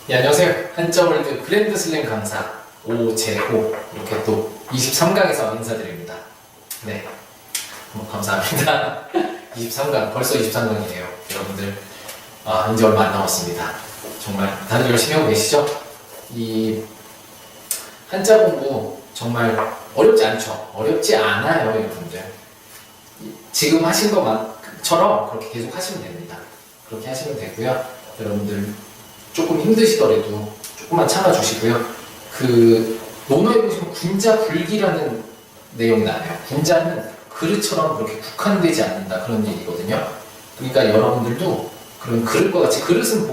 네, 안녕하세요. 한자월드 그랜드슬램 강사 오재호 이렇게 또 23강에서 인사드립니다. 네, 감사합니다. 23강, 벌써 23강이네요. 여러분들 이제 얼마 안 남았습니다. 정말 다들 열심히 하고 계시죠? 이 한자 공부 정말 어렵지 않죠? 어렵지 않아요, 여러분들. 지금 하신 것처럼 그렇게 계속 하시면 됩니다. 그렇게 하시면 되고요. 여러분들 조금 힘드시더라도 조금만 참아주시고요. 그 논어에 보시면 군자불기라는 내용이 나와요. 군자는 그릇처럼 그렇게 국한되지 않는다 그런 얘기거든요. 그러니까 여러분들도 그런 그릇과 같이 그릇은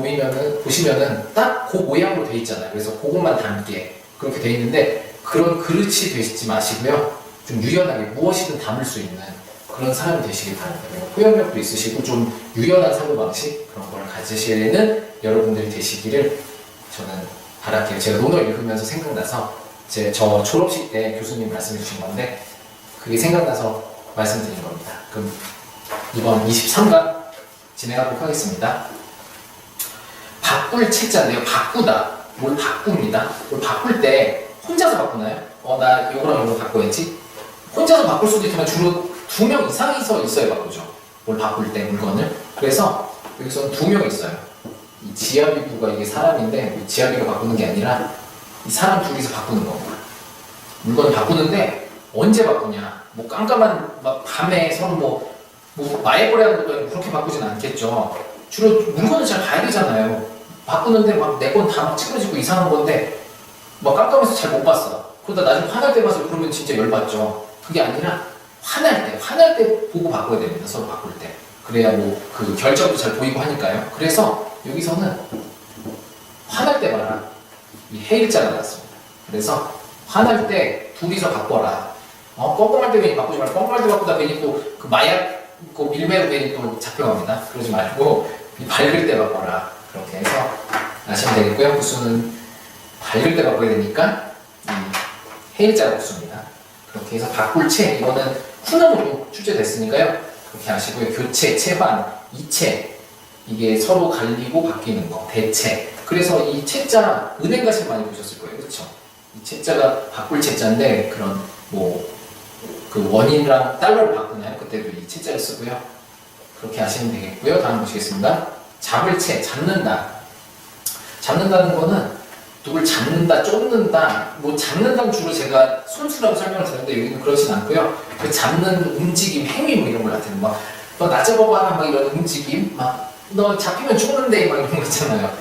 보시면은 딱 그 모양으로 돼 있잖아요. 그래서 그것만 담게 그렇게 돼 있는데 그런 그릇이 되시지 마시고요. 좀 유연하게 무엇이든 담을 수 있는 그런 사람이 되시길 바랍니다. 포용력도 있으시고 좀 유연한 사고방식 그런 걸 가지시는 여러분들이 되시기를 저는 바랄게요. 제가 논어 읽으면서 생각나서 저 졸업식 때 교수님 말씀해 주신 건데 그게 생각나서 말씀드린 겁니다. 그럼 이번 23강 진행하도록 하겠습니다. 바꿀 책자인데요. 바꾸다. 뭘 바꿉니다. 뭘 바꿀 때 혼자서 바꾸나요? 나 요거랑 요거 바꿔야지. 혼자서 바꿀 수도 있지만 주로 2명 이상이서 있어야 바꾸죠. 뭘 바꿀 때 물건을. 그래서 여기서는 2명 있어요. 이 지아비부가 이게 사람인데 지아비가 바꾸는 게 아니라 이 사람 둘이서 바꾸는 겁니다. 물건을 바꾸는데 언제 바꾸냐? 뭐 깜깜한 밤에 서로 뭐 마약거래 하는 것도 아니고 그렇게 바꾸진 않겠죠. 주로 물건을 잘 봐야 되잖아요. 바꾸는데 막 내 건 다 막 찌그러지고 이상한 건데 막 깜깜해서 잘 못 봤어. 그러다 나중에 화날 때 봐서 그러면 진짜 열받죠. 그게 아니라 화날 때 보고 바꿔야 됩니다. 서로 바꿀 때. 그래야 뭐 그 결정도 잘 보이고 하니까요. 그래서 여기서는 화날 때 봐라. 이 해일자가 나왔습니다. 그래서 화날 때 둘이서 바꿔라. 뻥뻥할 때 괜히 바꾸지 말고 뻥뻥할 때 바꾸다 괜히 또 그 마약 그 밀매로 괜히 또 잡혀갑니다. 그러지 말고 밝을 때 바꿔라. 그렇게 해서 아시면 되겠고요. 구수는 밝을 때 바꿔야 되니까 이 해일자가 구수입니다. 그렇게 해서 바꿀 채 이거는 훈음으로 출제됐으니까요. 그렇게 아시고요. 교체, 체환, 이체 이게 서로 갈리고 바뀌는 거, 대체. 그래서 이 채자 은행 가시 많이 보셨을 거예요, 그렇죠? 이 채자가 바꿀 채자인데 그런 뭐 그 원인이랑 달러를 바꾸나요? 그때도 이 채자를 쓰고요. 그렇게 아시면 되겠고요. 다음 보시겠습니다. 잡을 채, 잡는다. 잡는다는 거는 누굴 잡는다, 쫓는다. 뭐 잡는다는 주로 제가 손수라고 설명을 드렸는데 여기는 그렇진 않고요. 그 잡는 움직임, 행위 뭐 이런 걸 나타내는 막 너 나 잡아봐 막 이런 움직임, 막 너 잡히면 죽는데 막 이런 거 있잖아요.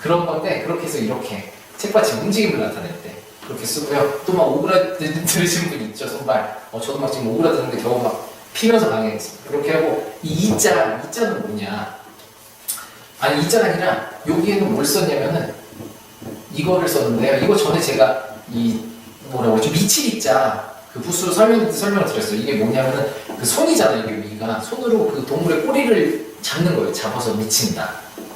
그런 건데 그렇게 해서 이렇게 책받침 움직임을 나타낼 때 그렇게 쓰고요. 또 막 오그라들으신 분 있죠, 손발. 저도 막 지금 오그라드는데 겨우 막 피면서 강행했습니다. 그렇게 하고 이 이자는 뭐냐? 아니 이자가 아니라 여기에는 뭘 썼냐면은 이거를 썼는데요. 이거 전에 제가 이 뭐라고 그러죠? 미칠이자 그 부수로 설명을 드렸어요. 이게 뭐냐면은 그 손이잖아요. 이게 여기가 손으로 그 동물의 꼬리를 잡는 거예요. 잡아서 미친다.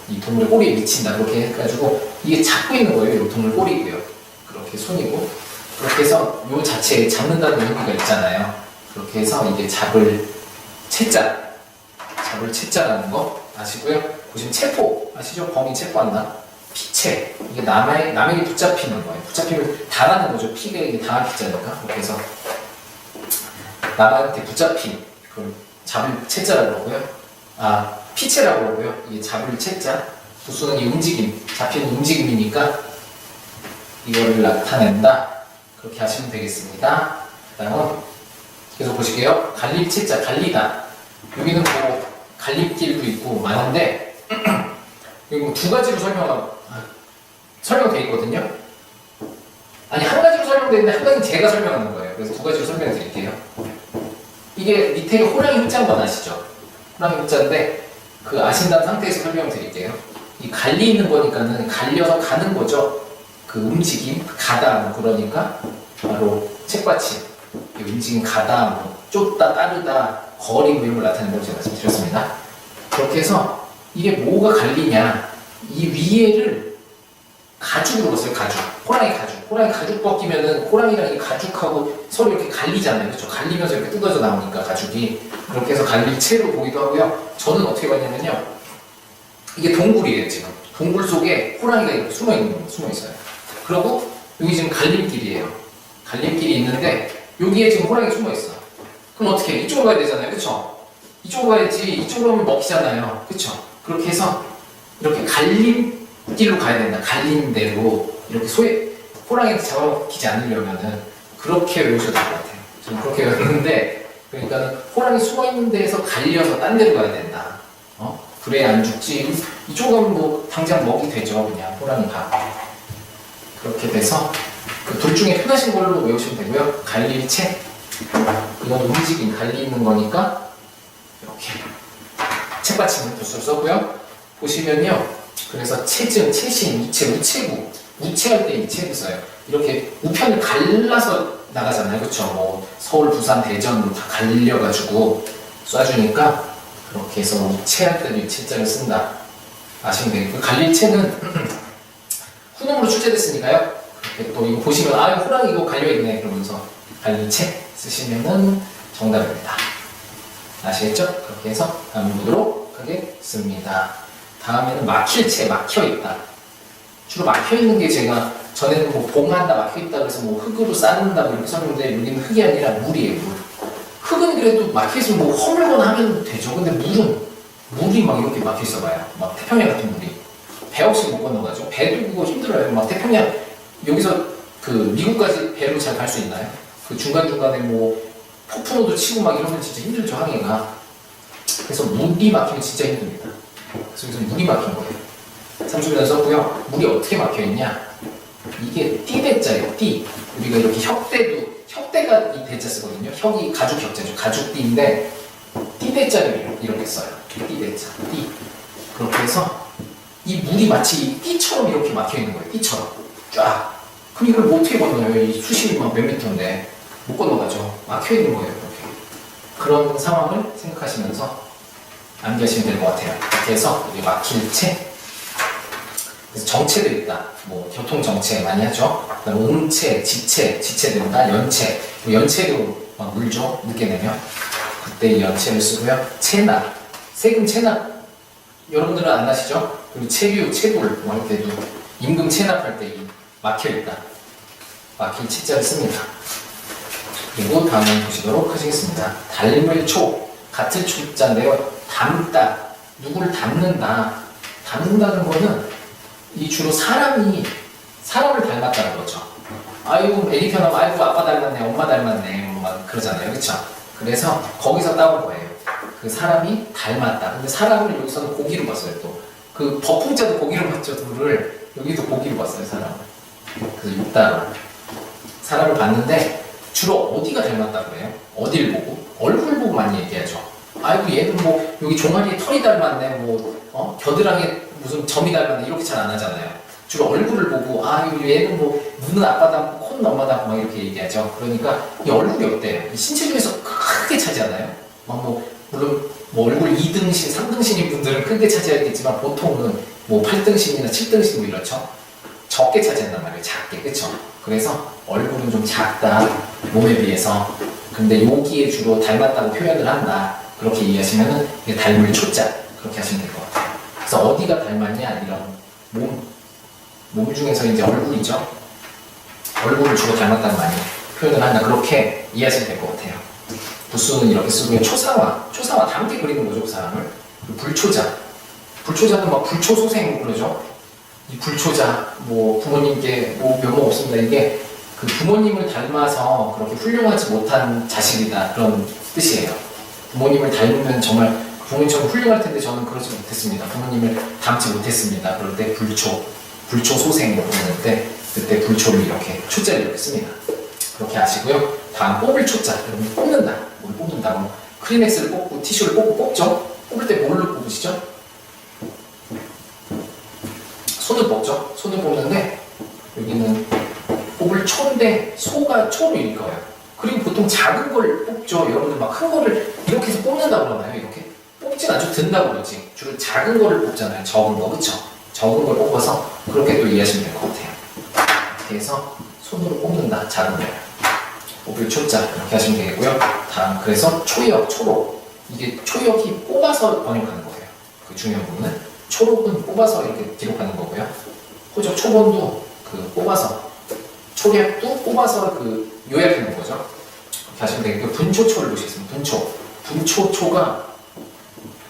이 동물의 꼬리에 미친다. 그렇게 해가지고 이게 잡고 있는 거예요. 이 동물 꼬리고요. 그렇게 손이고 그렇게 해서 요 자체에 잡는다는 의미가 있잖아요. 그렇게 해서 이게 잡을 채자라는 거 아시고요. 보시면 체포 아시죠? 범인 체포한다. 피체 이게 남에게 붙잡히는 거예요. 붙잡히면 당하는 거죠. 피가 이게 당할 피자니까. 그렇게 해서 남한테 붙잡힌 그걸 잡을 채자라고 그러고요. 피체라고 그러고요. 이게 잡을 채자. 부수는 이 움직임, 잡히는 움직임이니까 이거를 나타낸다. 그렇게 하시면 되겠습니다. 그다음은 계속 보실게요. 갈릴 채자, 갈리다. 여기는 뭐 갈림길도 있고 많은데 여기 뭐 2가지로 설명되어 있거든요. 아니 한 가지로 설명되어 있는데 한 가지는 제가 설명하는 거예요. 그래서 2가지로 설명해 드릴게요. 이게 밑에 호랑이 흑자인 건 아시죠? 호랑이 흑자인데 그 아신다는 상태에서 설명을 드릴게요. 이 갈리는 거니까는 갈려서 가는 거죠. 그 움직임, 가다 뭐 그러니까 바로 책받침. 이 움직임 가다, 뭐 쫓다, 따르다, 거리 뭐 이런 걸 나타낸다고 제가 말씀드렸습니다. 그렇게 해서 이게 뭐가 갈리냐? 이 위에를 가죽으로 봤어요. 가죽. 호랑이 가죽 벗기면은 호랑이랑 이 가죽하고 서로 이렇게 갈리잖아요. 그렇죠? 갈리면서 이렇게 뜯어져 나오니까 가죽이. 그렇게 해서 갈릴 채로 보기도 하고요. 저는 어떻게 봤냐면요. 이게 동굴이에요, 지금. 동굴 속에 호랑이가 이렇게 숨어 있어요. 그리고 여기 지금 갈림길이에요. 갈림길이 있는데 여기에 지금 호랑이 숨어 있어. 그럼 어떻게 해? 이쪽으로 가야 되잖아요, 그쵸? 이쪽으로 가야지. 이쪽으로 하면 먹히잖아요, 그쵸? 그렇게 해서 이렇게 갈림길로 가야 된다. 갈림대로 이렇게 호랑이한테 잡아먹히지 않으려면은 그렇게 외우셔도 될 것 같아요. 저는 그렇게 외웠는데, 그러니까 호랑이 숨어 있는 데에서 갈려서 딴 데로 가야 된다. 그래야 안 죽지. 이쪽 가면 뭐 당장 먹이 되죠, 그냥 호랑이가. 그렇게 돼서 그 둘 중에 편하신 걸로 외우시면 되고요. 갈릴채, 이건 움직임, 갈리는 거니까 이렇게 책받침을 붓을 써고요. 보시면요, 그래서 체증, 체신, 우체, 우체부, 우체할 때 이 체를 써요. 이렇게 우편을 갈라서 나가잖아요, 그렇죠? 뭐 서울, 부산, 대전으로 다 갈려가지고 쏴주니까 그렇게 해서 우체할 때도 이 체자를 쓴다. 아시면 되겠고, 갈릴채는 후놈으로 출제됐으니까요. 그렇게 또 이거 보시면 아, 호랑이 이거 갈려있네 그러면서 갈릴채 쓰시면은 정답입니다. 아시겠죠? 그렇게 해서 다음 보도록 하겠습니다. 다음에는 막힐채, 막혀있다. 주로 막혀있는 게 제가 전에는 뭐 봉한다, 막혀있다 그래서 뭐 흙으로 쌓는다 이렇게 썼는데 여기는 흙이 아니라 물이에요, 물. 흙은 그래도 막혀있으면 뭐 허물거나 하면 되죠. 근데 물이 막 이렇게 막혀있어 봐요. 막 태평양 같은 물이. 배 없이 못 건너가죠. 배도 그거 힘들어요. 막 태평양, 여기서 그 미국까지 배로 잘 갈 수 있나요? 그 중간중간에 뭐 폭풍우도 치고 막 이러면 진짜 힘들죠, 항해가. 그래서 물이 막히면 진짜 힘듭니다. 그래서 여기서 물이 막힌 거예요. 삼수변 썼고요. 물이 어떻게 막혀있냐? 이게 띠대자예요, 띠. 우리가 이렇게 혁대가 이 대자 쓰거든요. 혁이 가죽 혁자죠. 가죽띠인데 띠대자를 이렇게 써요. 띠대자, 띠. 그렇게 해서 이 물이 마치 띠처럼 이렇게 막혀있는 거예요. 띠처럼 쫙. 그럼 이걸 뭐 어떻게 건너요? 이 수심이 막 몇 미터인데 못 건너가죠. 막혀있는 거예요, 이렇게. 그런 상황을 생각하시면서 암기하시면 될 것 같아요. 이렇게 해서 우리 막힐채, 그래서 정체도 있다. 뭐 교통정체 많이 하죠. 그다음에 옹체, 지체 된다. 연체, 연체로 막 물죠. 늦게 내면 그때 이 연체를 쓰고요. 체납, 세금 체납 여러분들은 안 하시죠? 그리고 체류, 체불 뭐 할 때도 임금 체납할 때 이 막혀있다. 막힐 채자를 씁니다. 그리고 다음에 보시도록 하시겠습니다. 닮을 초, 같은 초자인데요. 닮다, 누구를 닮는다. 닮는다는 거는 이 주로 사람을 닮았다는 거죠. 아이고 애기 태어나면 아이고 아빠 닮았네, 엄마 닮았네 뭐 막 그러잖아요, 그렇죠? 그래서 거기서 따온 거예요. 그 사람이 닮았다. 근데 사람을 여기서는 고기로 봤어요. 또 그 버풍자도 고기로 봤죠. 둘을 여기도 고기로 봤어요, 사람을. 그래서 육다로 사람을 봤는데 주로 어디가 닮았다고 해요? 어딜 보고? 얼굴 보고 많이 얘기하죠. 아이고 얘는 뭐 여기 종아리에 털이 닮았네, 뭐 겨드랑이에 무슨 점이 닮았네 이렇게 잘 안 하잖아요. 주로 얼굴을 보고 아 얘는 뭐 눈은 아빠 닮고 코는 엄마 닮고 막 이렇게 얘기하죠. 그러니까 이 얼굴이 어때요? 신체 중에서 크게 차지하나요? 물론 뭐 얼굴 2등신, 3등신인 분들은 크게 차지하겠지만 보통은 뭐 8등신이나 7등신 뭐 이렇죠. 적게 차지한단 말이에요. 작게, 그쵸? 그래서 얼굴은 좀 작다, 몸에 비해서. 근데 여기에 주로 닮았다고 표현을 한다. 그렇게 이해하시면은 이게 닮을 초자 그렇게 하시면 될 것 같아요. 그래서 어디가 닮았냐 이런 몸 중에서 이제 얼굴이죠. 얼굴을 주로 닮았다고 많이 표현을 한다. 그렇게 이해하시면 될 것 같아요. 부수는 이렇게 쓰고요. 초상화 닮게 그리는 거죠, 그 사람을. 불초자는 막 불초소생 그러죠. 이 불초자, 뭐 부모님께 뭐 면목 없습니다. 이게 그 부모님을 닮아서 그렇게 훌륭하지 못한 자식이다 그런 뜻이에요. 부모님을 닮으면 정말 부모님처럼 훌륭할 텐데 저는 그러지 못했습니다. 부모님을 닮지 못했습니다. 그럴 때 불초소생으로 부르는데 그때 불초를 이렇게 초자를 이렇게 씁니다. 그렇게 아시고요. 다음 뽑을 초자, 여러분 뽑는다. 뭘 뽑는다? 크리넥스를 뽑고 티슈를 뽑죠. 뽑을 때 뭘로 뽑으시죠? 손을 뽑죠. 손을 뽑는데 여기는 뽑을 초인데 소가 초로 읽어요. 그리고 보통 작은 걸 뽑죠. 여러분들 막 큰 거를 이렇게 해서 뽑는다고 그러나요? 이렇게? 뽑진 않죠. 든다고 그러지. 주로 작은 거를 뽑잖아요. 적은 거, 그쵸? 적은 걸 뽑아서 그렇게 또 이해하시면 될 것 같아요. 이렇게 해서 손으로 뽑는다. 작은 거. 뽑을 초자 이렇게 하시면 되겠고요. 다음 그래서 초역, 초록. 이게 초역이 뽑아서 번역하는 거예요. 그 중요한 부분은 초록은 뽑아서 이렇게 기록하는 거고요. 호적 초본도 그 뽑아서, 초략도 뽑아서 그 요약하는 거죠. 이렇게 하시면 되겠고요. 분초초를 보시겠습니다. 분초초가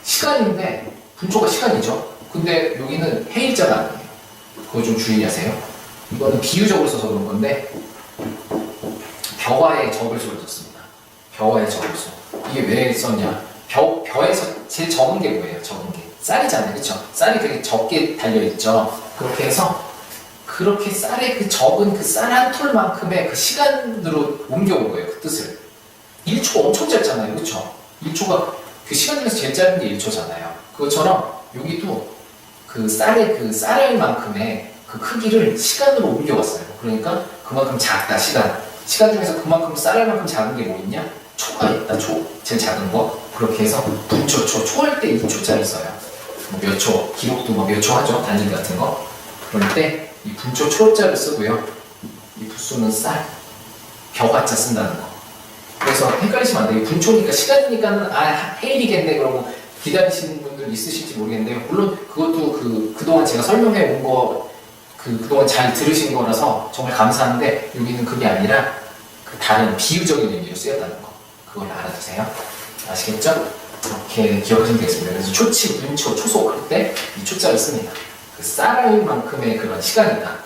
시간인데, 분초가 시간이죠. 근데 여기는 해일자가 아니에요. 그거 좀 주의하세요. 이거는 비유적으로 써서 그런 건데, 벼와의 적을수를 썼습니다. 벼와의 적을수. 이게 왜 썼냐? 벼에서 제일 적은 게 뭐예요? 적은 게 쌀이잖아요, 그렇죠? 쌀이 되게 적게 달려 있죠. 그렇게 해서 그렇게 쌀의 그 적은 그 쌀 한 톨만큼의 그 시간으로 옮겨온 거예요, 그 뜻을. 1초가 엄청 짧잖아요, 그렇죠? 1초가 그 시간 중에서 제일 짧은 게 1초잖아요. 그것처럼 여기도 그 쌀의 그 쌀알만큼의 그 크기를 시간으로 옮겨왔어요. 그러니까 그만큼 작다, 시간 중에서 그만큼 쌀알만큼 작은 게 뭐 있냐? 초가 있다, 제일 작은 거. 그렇게 해서 분초초, 초할 때 2초짜리 써요. 뭐 몇 초, 기록도 뭐 몇 초 하죠, 달리기 같은 거. 그럴 때 이 분초 초자를 쓰고요. 이 부수는 쌀, 벼가자 쓴다는 거. 그래서 헷갈리시면 안 돼요. 분초니까 시간이니까는 해일이겠네 그러고 기다리시는 분들 있으실지 모르겠는데요. 물론 그것도 그동안 제가 설명해 온 거 그동안 잘 들으신 거라서 정말 감사한데, 여기는 그게 아니라 그 다른 비유적인 의미로 쓰였다는 거. 그걸 알아두세요. 아시겠죠? 이렇게 기억하시면 되겠습니다. 그래서 초치, 분초, 초속 할 때 이 초자를 씁니다. 그 쌀알만큼의 그런 시간이다.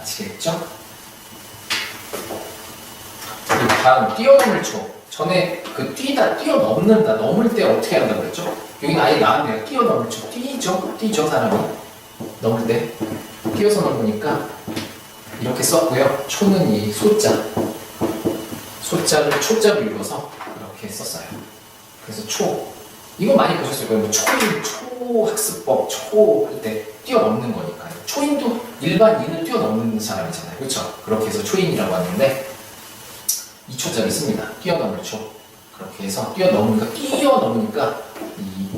아시겠죠? 그리고 다음, 뛰어넘을 초. 전에 그 뛰어넘는다, 넘을 때 어떻게 한다고 그랬죠? 여기는 아예 나왔네요. 뛰어넘을 초. 뛰죠, 사람이. 넘을 때. 뛰어서 넘으니까 이렇게 썼고요. 초는 이 소자를 초자로 이루어서 이렇게 썼어요. 그래서 이거 많이 보셨을 거예요. 초학습법, 할 때 뛰어넘는 거니까요. 초인도 일반인을 뛰어넘는 사람이잖아요. 그렇죠? 그렇게 해서 초인이라고 하는데, 이 초자를 씁니다. 뛰어넘을 초. 그렇게 해서 뛰어넘으니까 이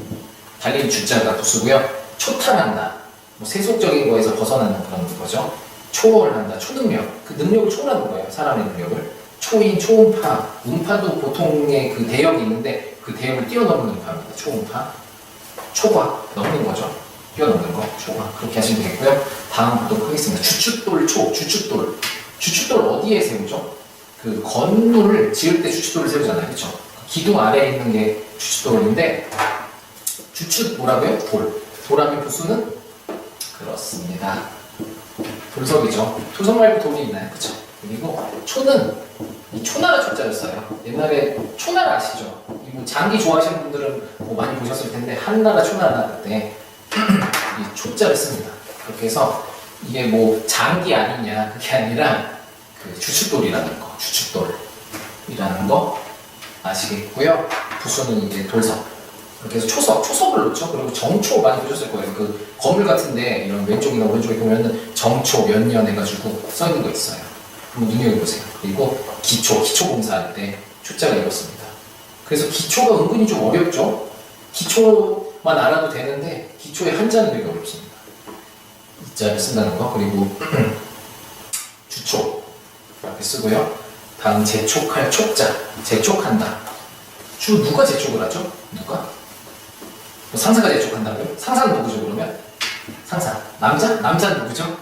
달린 주자가 부수고요. 초탈한다. 뭐 세속적인 거에서 벗어나는 그런 거죠. 초월한다. 초능력. 그 능력을 초월하는 거예요. 사람의 능력을. 초인, 초음파. 음파도 보통의 그 대역이 있는데 그 대역을 뛰어넘는 음파입니다. 초음파. 초과. 넘는 거죠. 뛰어넘는 거. 초과. 그렇게 하시면 되겠고요. 다음 보도록 하겠습니다. 주춧돌 초. 주춧돌 어디에 세우죠? 그 건물을 지을 때 주춧돌을 세우잖아요. 그렇죠? 기둥 아래에 있는 게 주춧돌인데, 주춧 뭐라고요? 돌하면 부수는? 그렇습니다. 돌석이죠. 토석 말고 돌이 있나요? 그쵸? 그리고 초는 이 초나라 초자를 써요. 옛날에 초나라 아시죠? 뭐 장기 좋아하시는 분들은 뭐 많이 보셨을 텐데, 한나라 초나라 때 이 초자를 씁니다. 그렇게 해서 이게 뭐 장기 아니냐, 그게 아니라 그 주춧돌이라는 거, 주춧돌이라는 거 아시겠고요. 부수는 이제 돌석. 그렇게 해서 초석을 놓죠. 그리고 정초 많이 보셨을 거예요. 그 건물 같은데 이런 왼쪽이나 오른쪽에 보면은 정초 몇 년 해가지고 써 있는 거 있어요. 한번 눈여겨보세요. 그리고 기초 공사할 때 초자가 이렇습니다. 그래서 기초가 은근히 좀 어렵죠. 기초만 알아도 되는데 기초의 한자는 되게 어렵습니다. 이자를 쓴다는 거. 그리고 주초 이렇게 쓰고요. 다음 재촉할 촉자. 재촉한다. 주로 누가 재촉을 하죠? 누가? 상사가 재촉한다고요? 상사는 누구죠 그러면? 상사. 남자는 누구죠?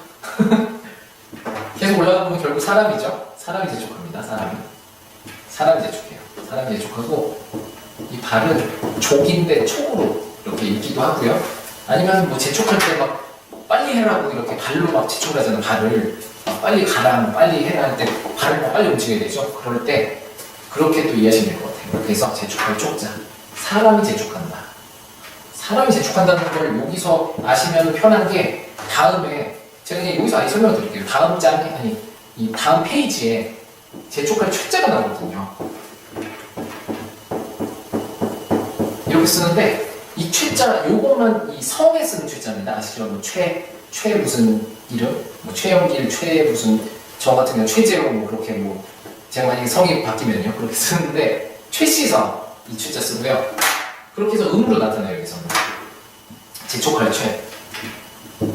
계속 올라가 보면 결국 사람이죠. 사람이 재촉합니다. 사람이 재촉해요. 사람이 재촉하고, 이 발은 족인데 촉으로 이렇게 읽기도 하고요. 아니면 뭐 재촉할 때 막 빨리 해라고 이렇게 발로 막 재촉을 하잖아요. 발을 빨리 가라, 빨리 해라 할 때 발을 막 빨리 움직여야 되죠. 그럴 때 그렇게 또 이해하시면 될 것 같아요. 그렇게 해서 재촉할 촉자. 사람이 재촉한다. 사람이 재촉한다는 걸 여기서 아시면 편한 게, 다음에 제가 그냥 여기서 아예 설명을 드릴게요. 이 다음 페이지에 재촉할 촉자가 나오거든요. 이렇게 쓰는데, 이 최자, 요것만 이 성에 쓰는 최자입니다. 아시죠? 뭐 최 무슨 이름? 뭐 최영길, 저 같은 경우는 최재용, 뭐 그렇게 뭐, 제가 만약에 성이 바뀌면요. 그렇게 쓰는데, 최시성, 이 최자 쓰고요. 그렇게 해서 음으로 나타나요, 여기서는. 재촉할 최.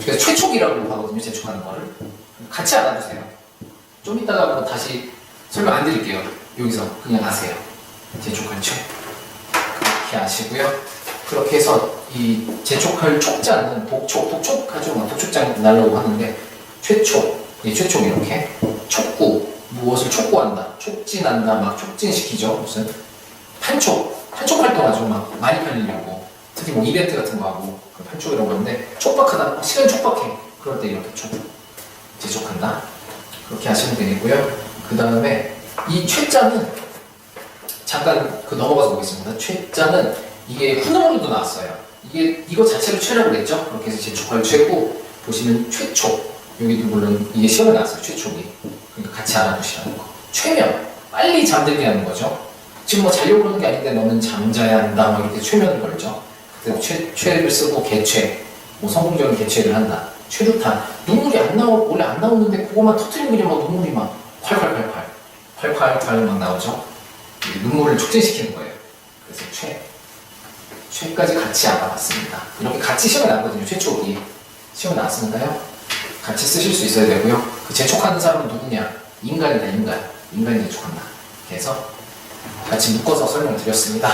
그래서 최촉이라고 하거든요, 재촉하는 거를. 같이 알아두세요. 좀 이따가 뭐 다시 설명 안 드릴게요. 여기서 그냥 아세요. 재촉할 최. 그렇게 아시고요. 그렇게 해서 이 재촉할 촉자는 독촉하죠. 독촉장 날라고 하는데 최촉, 이 최촉 이렇게 촉구, 무엇을 촉구한다, 촉진한다, 막 촉진시키죠. 무슨 판촉 활동하죠. 막 많이 팔리려고 특히 뭐 이벤트 같은 거 하고 판촉이라고 하는데 촉박하다, 시간이 촉박해. 그럴 때 이렇게 재촉한다. 그렇게 하시면 되겠고요. 그 다음에 이 최자는 잠깐 넘어가서 보겠습니다. 최자는 이게 훈음으로도 나왔어요. 이거 자체로 최라고 그랬죠. 그렇게 해서 재촉할 최고 보시면 최촉. 여기도 물론 이게 시험에 나왔어요. 최촉이. 그러니까 같이 알아두시라는 거. 최면. 빨리 잠들게 하는 거죠. 지금 뭐 자려고 그러는 게 아닌데 너는 잠자야 한다. 뭐 이렇게 최면을 걸죠. 그때 최를 쓰고 개최. 뭐 성공적인 개최를 한다. 최루탄. 눈물이 원래 안 나오는데 그것만 터뜨리면 그냥 막 눈물이 막 콸콸콸 막 나오죠. 눈물을 촉진시키는 거예요. 그래서 최까지 같이 알아봤습니다. 이렇게 같이 시험에 나왔거든요. 최촉이 시험에 나왔으니까요. 같이 쓰실 수 있어야 되고요. 그 재촉하는 사람은 누구냐? 인간이다. 인간이 재촉한다. 그래서 같이 묶어서 설명을 드렸습니다.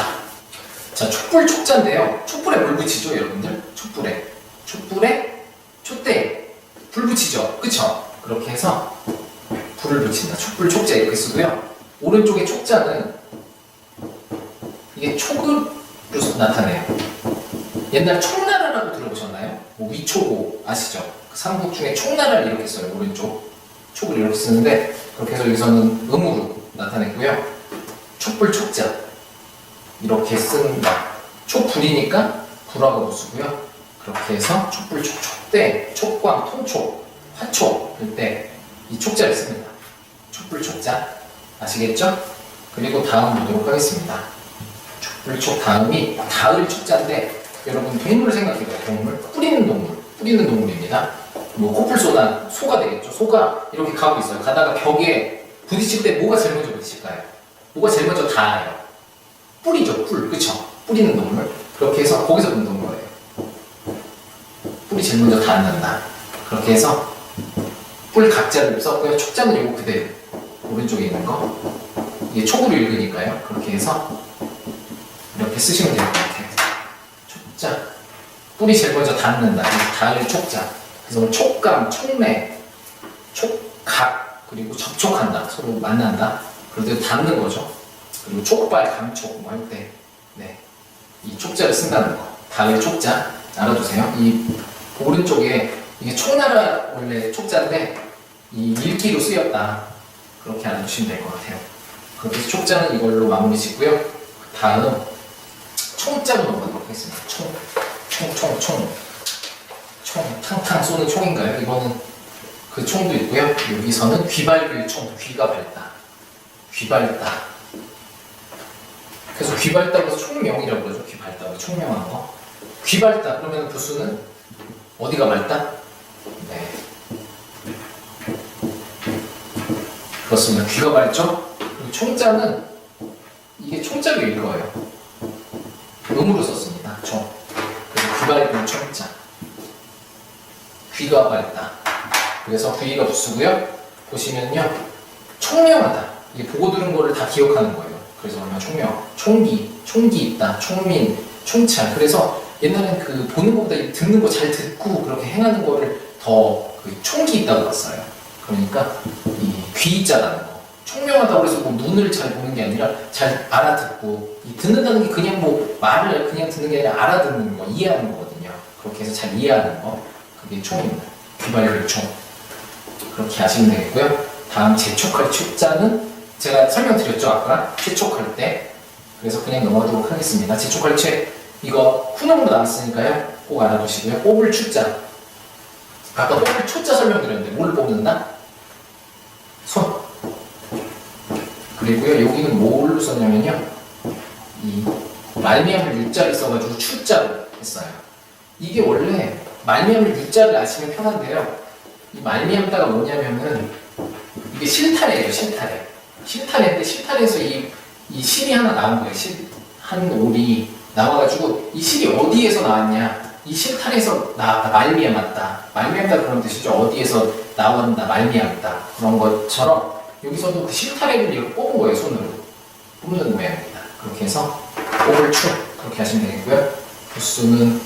자, 촛불 촉자인데요. 촛불에 물 붙이죠, 여러분들? 촛불에 촛대에 불 붙이죠. 그쵸? 그렇게 해서 불을 붙인다. 촛불 촉자 이렇게 쓰고요. 오른쪽에 촉자는 이게 촉으로 나타내요. 옛날 총나라라고 들어보셨나요? 뭐 위초고 아시죠? 그 삼국 중에 총나라를 이렇게 써요. 오른쪽 촉을 이렇게 쓰는데 그렇게 해서 여기서는 음으로 나타냈고요. 촛불 촉자 이렇게 쓴다. 촉불이니까 불하고 쓰고요. 그렇게 해서 촛불 촉대, 촉광, 통촉, 화촉 할 때 이 촉자를 씁니다. 촛불 촉자 아시겠죠? 그리고 다음 보도록 하겠습니다. 촛불 촉 다음이 가을 촉자인데 여러분 동물을 생각해봐요. 동물 뿌리는 동물입니다. 뭐 코뿔소나 소가 되겠죠. 소가 이렇게 가고 있어요. 가다가 벽에 부딪힐 때 뭐가 제일 먼저 부딪힐까요? 뭐가 제일 먼저 닿아요? 뿔이죠. 뿔. 그쵸? 뿌리는 동물. 그렇게 해서 거기서 붙는 거예요. 뿔이 제일 먼저 닿는다. 그렇게 해서 뿔 각자를 썼고요. 촉자는 요거 그대로 오른쪽에 있는 거 이게 촉으로 읽으니까요. 그렇게 해서 이렇게 쓰시면 될 것 같아요. 촉자 뿔이 제일 먼저 닿는다. 닿을 촉자. 그래서 촉감, 촉매, 촉각 그리고 접촉한다. 서로 만난다. 그럴 때 닿는 거죠. 그리고 촉발, 감촉 뭐 할 때 이 촉자를 쓴다는 거. 닿을 촉자 알아두세요. 이 오른쪽에 이게 총나라 원래 촉자인데 이 읽기로 쓰였다. 그렇게 알아두시면 될 것 같아요. 그렇게 해서 촉자는 이걸로 마무리 짓고요. 다음 총자로 넘어가도록 하겠습니다. 총 탕탕 쏘는 총인가요? 이거는 그 총도 있고요. 여기서는 귀발길 총, 귀가 밝다. 귀 밝다. 그래서 귀 밝다고 해서 총명이라고 그러죠. 귀 밝다고 총명한 거. 귀 밝다. 그러면 부수는 어디가 밝다? 네. 그렇습니다. 귀가 밝죠? 그리고 총자는 이게 총자로 읽어요. 음으로 썼습니다. 총. 그래서 귀 밝은 총자. 귀가 밝다. 그래서 귀가 부수고요. 보시면요. 총명하다. 이게 보고 들은 거를 다 기억하는 거예요. 그래서 얼마나 총명. 총기 있다. 총민, 총찰. 그래서 옛날엔 그 보는 것보다 듣는 거 잘 듣고 그렇게 행하는 거를 더 그 총기 있다고 봤어요. 그러니까 이 귀자라는 거. 총명하다고 해서 뭐 눈을 잘 보는 게 아니라 잘 알아듣고 이 듣는다는 게 그냥 뭐 말을 그냥 듣는 게 아니라 알아듣는 거, 이해하는 거거든요. 그렇게 해서 잘 이해하는 거. 그게 총입니다. 귀발길 총. 그렇게 하시면 되겠고요. 다음 재촉할 촉자는 제가 설명드렸죠. 아까 재촉할 때. 그래서 그냥 넘어가도록 하겠습니다. 재촉할 채 이거 훈음으로 나왔으니까요. 꼭 알아두시고요. 뽑을 축자. 아까 뽑을 초자 설명드렸는데 뭘 뽑는다? 손. 그리고요. 여기는 뭘로 썼냐면요. 이 말미암을 유자를 써가지고 추자로 했어요. 이게 원래 말미암을 유자를 아시면 편한데요. 이 말미암다가 뭐냐면은 이게 실타래예요. 실타래인데 실타래에서 이 실이 하나 나온 거예요. 한 올이 나와가지고 이 실이 어디에서 나왔냐? 이 실타래에서 나왔다. 말미암았다. 말미암다 그런 뜻이죠. 어디에서 나온다. 말미암다. 그런 것처럼 여기서도 그 실타래를 이렇게 뽑은 거예요. 손으로. 뽑는 모양입니다. 그렇게 해서 뽑을 축 그렇게 하시면 되겠고요. 부수는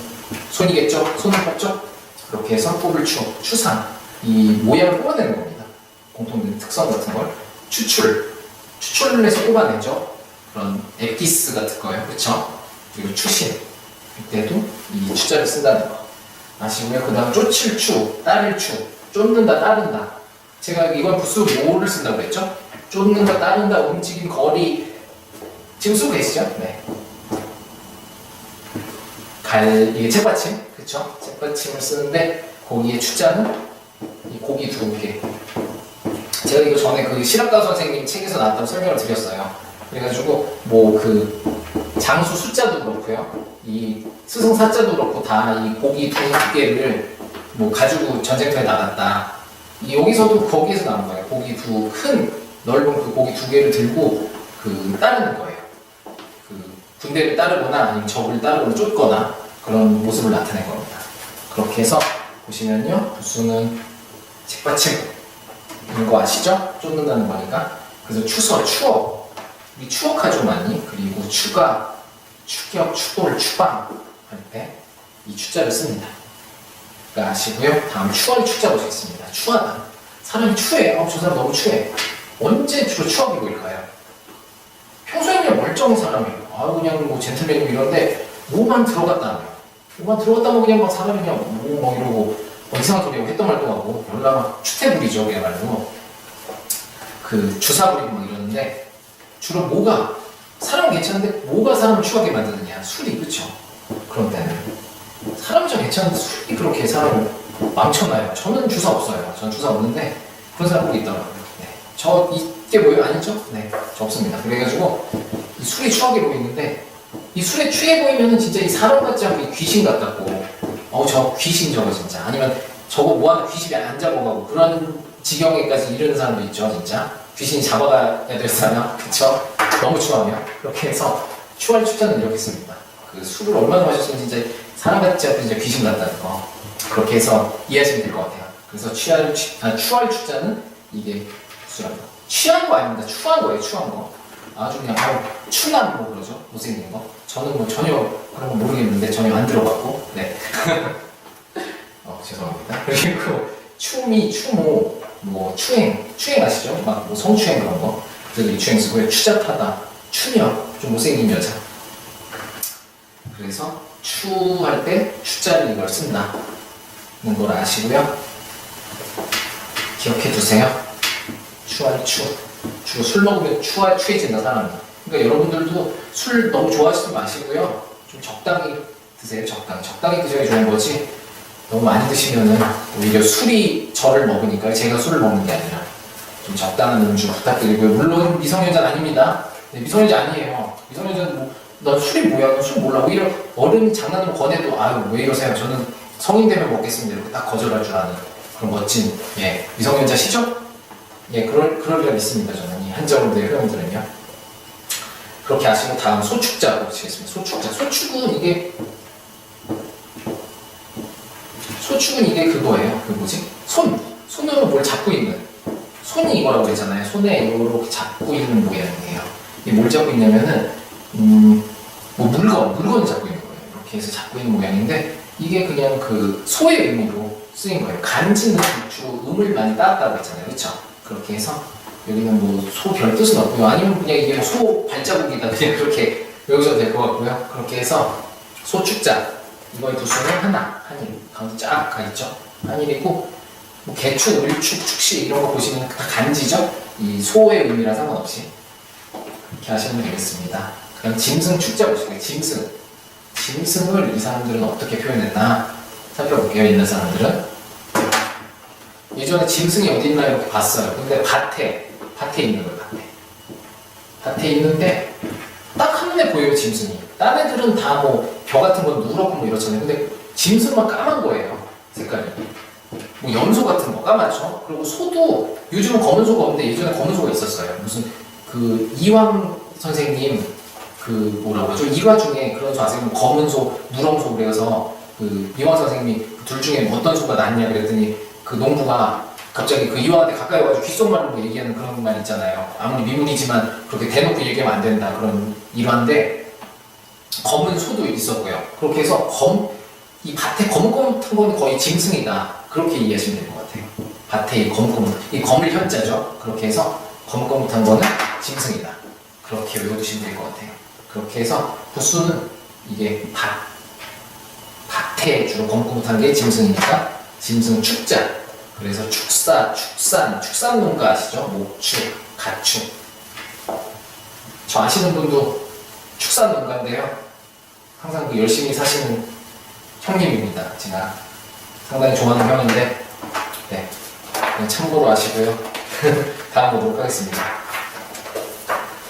손이겠죠? 손을 뽑죠? 그렇게 해서 뽑을 추상, 이 모양을 뽑아내는 겁니다. 공통된 특성 같은 걸 추출을 해서 뽑아내죠. 그런 에피스 같은 거예요. 그쵸? 그리고 추신, 이때도 이 추자를 쓴다는 거 아시고요. 그 다음 쫓을 추, 따를 추, 쫓는다, 따른다. 제가 이건 부수 뭐를 쓴다고 그랬죠? 쫓는다, 따른다, 움직임, 거리. 지금 쓰고 계시죠? 네. 이게 책받침, 그쵸? 책받침을 쓰는데 거기에 추자는 이 고기 두 개. 제가 이거 전에 그 실학가 선생님 책에서 나왔다고 설명을 드렸어요. 그래가지고 뭐 그 장수 숫자도 그렇고요, 이 스승 사자도 그렇고 다 이 고기 두 개를 뭐 가지고 전쟁터에 나갔다. 여기서도 거기에서 나온 거예요. 고기 큰 넓은 그 고기 두 개를 들고 그 따르는 거예요. 그 군대를 따르거나 아니면 적을 따르거나 쫓거나 그런 모습을 나타낸 겁니다. 그렇게 해서 보시면요, 부수는 책받침인 거 아시죠? 쫓는다는 거니까. 그래서 추서, 추억, 우리 추억하죠 많이. 그리고 추가, 추격, 추돌, 추방 할 때 이 추자를 씁니다. 그러니까 아시고요. 다음 추월 추자 보시겠습니다. 추하다. 사람이 추해. 저 사람 너무 추해. 언제 주로 추하게 보일까요? 평소에 그냥 멀쩡한 사람이에요. 그냥 뭐 젠틀맨이고 이런데 뭐만 들어갔다면 그냥 막 사람이 그냥 뭐 이러고 이상한 소리 하고 했던 말도 하고 연락 막 추태부리죠. 그야말로 그 주사 부리고 막 이러는데 주로 뭐가 사람은 괜찮은데 뭐가 사람을 추하게 만드느냐? 술이. 그쵸? 그런 때는 사람은 좀 괜찮은데 술이 그렇게 사람을 망쳐놔요. 저는 주사 없어요. 저는 주사 없는데 그런 사람 꼭 있더라고요. 네. 저 이게 뭐예요? 아니죠? 네, 저 없습니다. 그래가지고 이 술이 추하게 보이는데 이 술에 취해 보이면은 진짜 이 사람 같지 않고 귀신 같다고. 저 귀신 저거 진짜. 아니면 저거 뭐하는 귀신이 안 잡아가고 그런 지경에까지 이르는 사람도 있죠. 진짜 귀신이 잡아가야 될 사람. 그쵸? 너무 추하면. 그렇게 해서 추할 추자는 이렇게 씁니다. 그 술을 얼마나 마셨으면 진짜 사람 같지 않고 진짜 귀신 같다는 거. 그렇게 해서 이해하시면 될 것 같아요. 그래서 추할 추자는 이게 부수랍니다. 취한 거 아닙니다. 추한 거예요. 추한 거. 아주 그냥 바로 추남 뭐 그러죠. 못생긴 거. 저는 뭐 전혀 그런 거 모르겠는데 전혀 안 들어봤고. 네. 죄송합니다. 그리고 추미, 추모, 뭐 추행 아시죠? 막 뭐 성추행 그런 거. 그래서 이 추행 쓰고요. 추잡하다, 추녀, 좀 못생긴 여자. 그래서 추할 때 추자를 이걸 쓴다는 걸 아시고요. 기억해 두세요. 추할 추. 주로 술 먹으면 취해진다 사람이. 그러니까 여러분들도 술 너무 좋아하시지 마시고요. 좀 적당히 드세요. 적당히 드셔야 좋은 거지. 너무 많이 드시면은 오히려 술이 저를 먹으니까 제가 술을 먹는 게 아니라 좀 적당한 음주 부탁드리고요. 물론 미성년자는 아닙니다. 네, 미성년자 아니에요. 미성년자는 뭐, 넌 술이 뭐야? 넌 술 몰라? 오히려 어른이 장난으로 권해도 왜 이러세요? 저는 성인 되면 먹겠습니다. 이렇게 딱 거절할 줄 아는 그런 멋진 미성년자시죠? 그럴 리가 있습니다. 저는 이 한정대 회원들은요. 그렇게 아시고 다음 소축자 보시겠습니다. 소축은 이게 그거예요. 그 뭐지? 손으로 뭘 잡고 있는. 손이 이거라고 했잖아요. 손에 이렇게 잡고 있는 모양이에요. 이게 뭘 잡고 있냐면은 뭐 물건을 잡고 있는 거예요. 이렇게 해서 잡고 있는 모양인데 이게 그냥 그 소의 의미로 쓰인 거예요. 간지는 주로 음을 많이 따왔다고 했잖아요. 그렇죠? 그렇게 해서 여기는 뭐 소 별 뜻은 없고요. 아니면 그냥 이게 소 발자국이다. 그냥 그렇게 여기서 될 것 같고요. 그렇게 해서 소축자. 이거의 부수는 한일. 가운데 쫙 가있죠. 한일이고 뭐 개축, 을축, 축시 이런 거 보시면 다 간지죠. 이 소의 의미랑 상관없이 이렇게 하시면 되겠습니다. 그럼 짐승 축자 보시고요. 짐승을 이 사람들은 어떻게 표현했나 살펴볼게요. 있는 사람들은 예전에 짐승이 어디 있나 이렇게 봤어요. 근데 밭에 있는 거예요. 밭에 있는데 딱 한눈에 보여요. 짐승이. 딴 애들은 다 뭐 벼 같은 건 누렇고 뭐 이렇잖아요. 근데 짐승만 까만 거예요. 색깔이. 뭐 염소 같은 거 까맣죠. 그리고 소도 요즘은 검은 소가 없는데 예전에 검은 소가 있었어요. 무슨 그 이황 선생님 그 뭐라고 하죠? 일화 중에 그런 소 아세요? 검은 소, 누렁 소 그래서 그 이황 선생님이 둘 중에 어떤 소가 낫냐 그랬더니 그 농부가 갑자기 그 이황한테 가까이 와가지고 귓속말로 얘기하는 그런 말 있잖아요. 아무리 미문이지만 그렇게 대놓고 얘기하면 안 된다 그런 일화인데 검은 소도 있었고요. 그렇게 해서 이 밭에 거뭇거뭇한 건 거의 짐승이다. 그렇게 이해하시면 될 것 같아요. 밭에 이 거뭇거뭇, 이 검을 현자죠. 그렇게 해서 거뭇거뭇한 거는 짐승이다. 그렇게 외워두시면 될 것 같아요. 그렇게 해서 부수는 이게 밭에 주로 거뭇거뭇한 게 짐승이니까 짐승 축자. 그래서 축산 농가 아시죠? 목축, 가축. 저 아시는 분도 축산 농가인데요. 항상 그 열심히 사시는 형님입니다. 제가 상당히 좋아하는 형인데, 네, 참고로 아시고요. 다음 보도록 하겠습니다.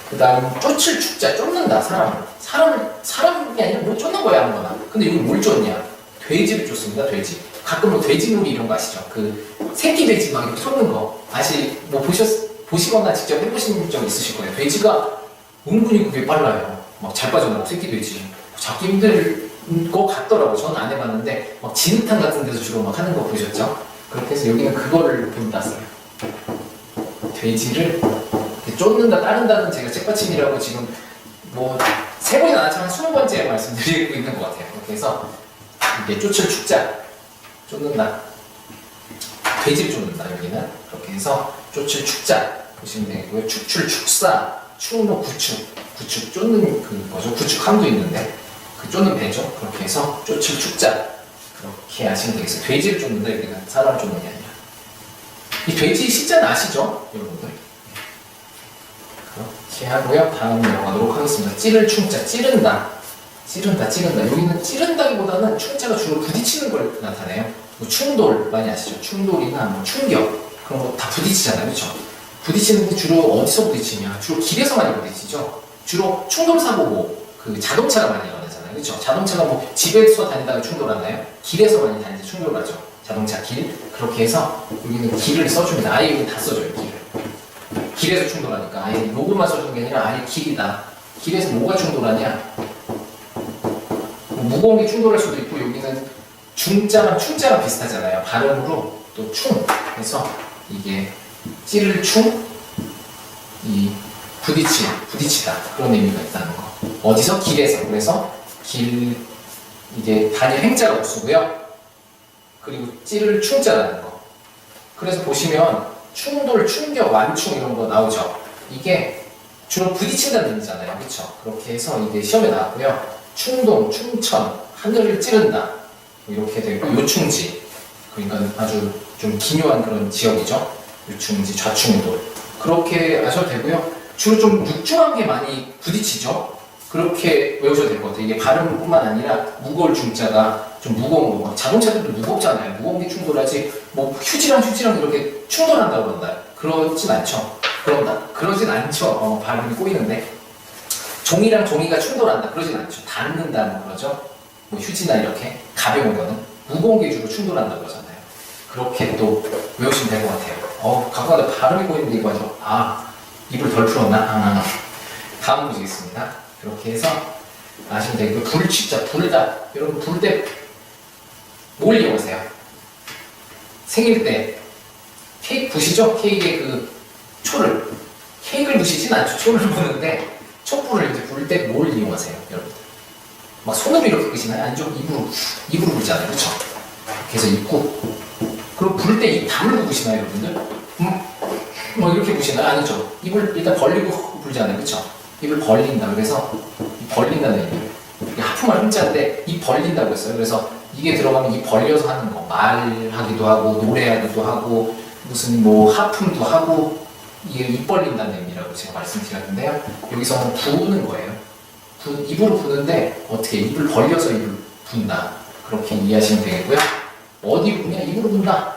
그 다음 쫓을 축자, 쫓는다. 사람이 아니라 뭘 쫓는 거야 아무거나. 근데 이건 뭘 쫓냐? 돼지를 쫓습니다. 돼지. 가끔 뭐 돼지놀이 이런 거 아시죠? 그 새끼 돼지 막 이렇게 쫓는 거 뭐 보시거나 직접 해보신 적 있으실 거예요. 돼지가 은근히 그게 빨라요. 막 잘 빠져나가고 새끼 돼지. 잡기 힘들 거 같더라고. 저는 안 해봤는데 막 진흙탕 같은 데서 주로 막 하는 거 보셨죠? 그렇게 해서 여기는 그거를 본땄어요. 돼지를 쫓는다, 따른다는 제가 책받침이라고 지금 뭐 3번이나 나왔지만 20번째 말씀드리고 있는 것 같아요. 그렇게 해서 이게 쫓을 축자, 쫓는다, 돼지를 쫓는다. 여기는 그렇게 해서 쫓을 축자 보시면 되고요. 축출, 축사, 축로, 구축 쫓는 그거죠. 구축함도 있는데 그 쫓는 배죠. 그렇게 해서 쫓을 축자 그렇게 하시면 되겠어요. 돼지를 쫓는다. 여기는 사람을 쫓는 게 아니라. 이 돼지 시자는 아시죠, 여러분들? 그렇게 하고요. 다음 넘어가도록 하겠습니다. 찌를 충자, 찌른다. 여기는 찌른다기보다는 충자가 주로 부딪히는 걸 나타내요. 뭐 충돌 많이 아시죠? 충돌이나 뭐 충격 그런 거 다 부딪히잖아요, 그렇죠? 부딪히는데 주로 어디서 부딪히냐? 주로 길에서 많이 부딪히죠. 주로 충돌 사고고 그 자동차가 많이 일어나잖아요, 그렇죠? 자동차가 뭐 집에서 다니다가 충돌하나요? 길에서 많이 다니지 충돌하죠. 자동차 길 그렇게 해서 여기는 길을 써줍니다. 아예 여기 다 써줘요, 길을. 길에서 충돌하니까 아예 로고만 써주는 게 아니라 아예 길이다. 길에서 뭐가 충돌하냐? 뭐 무거운 게 충돌할 수도 있고 여기는 중자랑 충자랑 비슷하잖아요. 발음으로 또 충. 그래서 이게 찌를 충, 이 부딪히다 그런 의미가 있다는 거. 어디서? 길에서. 그래서 길 이게 단일 행자가 없고요. 그리고 찌를 충자라는 거. 그래서 보시면 충돌, 충격, 완충 이런 거 나오죠. 이게 주로 부딪힌다는 의미잖아요. 그렇죠? 그렇게 해서 이게 시험에 나왔고요. 충동, 충천, 하늘을 찌른다. 이렇게 되고 요충지. 그러니까 아주 좀 기묘한 그런 지역이죠. 요충지, 좌충돌. 그렇게 하셔도 되고요. 주로 좀 육중한 게 많이 부딪히죠. 그렇게 외우셔도 될 것 같아요. 이게 발음뿐만 아니라 무거울 중자가 좀 무거운 거. 자동차들도 무겁잖아요. 무거운 게 충돌하지. 뭐 휴지랑 이렇게 충돌한다고 그런다. 그러진 않죠. 그러진 않죠. 발음이 꼬이는데. 종이랑 종이가 충돌한다. 그러진 않죠. 닿는다. 뭐 그러죠. 뭐 휴지나 이렇게 가벼운 거는 무거운 게 주로 충돌한다고 그러잖아요. 그렇게 또 외우시면 될 것 같아요. 가끔가다 발음이 꼬이는데 이거 하죠. 입을 덜 풀었나? 다음 보시겠습니다. 그렇게 해서 아시면 되고 불취자, 불다. 여러분 불 때 뭘 이용하세요? 생일 때 케이크 부시죠? 케이크의 그 초를. 케이크를 부시진 않죠. 초를 부는데 촛불을 이제 불 때 뭘 이용하세요, 여러분들? 막 손으로 이렇게 끄시나요? 아니죠? 입으로 불잖아요, 그렇죠? 그래서 입구. 그리고 불 때 입 다물고 부시나요, 여러분들? 뭐 이렇게 부시나요? 아니죠? 입을 일단 벌리고 불잖아요, 그렇죠? 입을 벌린다. 그래서 벌린다는 의미. 이게 하품할 hum자인데 입 벌린다고 했어요. 그래서 이게 들어가면 입 벌려서 하는 거. 말하기도 하고 노래하기도 하고 무슨 뭐 하품도 하고 이게 입 벌린다는 의미라고 제가 말씀드렸는데요. 여기서는 부는 거예요. 입으로 부는데 어떻게 입을 벌려서 입을 분다. 그렇게 이해하시면 되겠고요. 어디 부냐? 입으로 분다.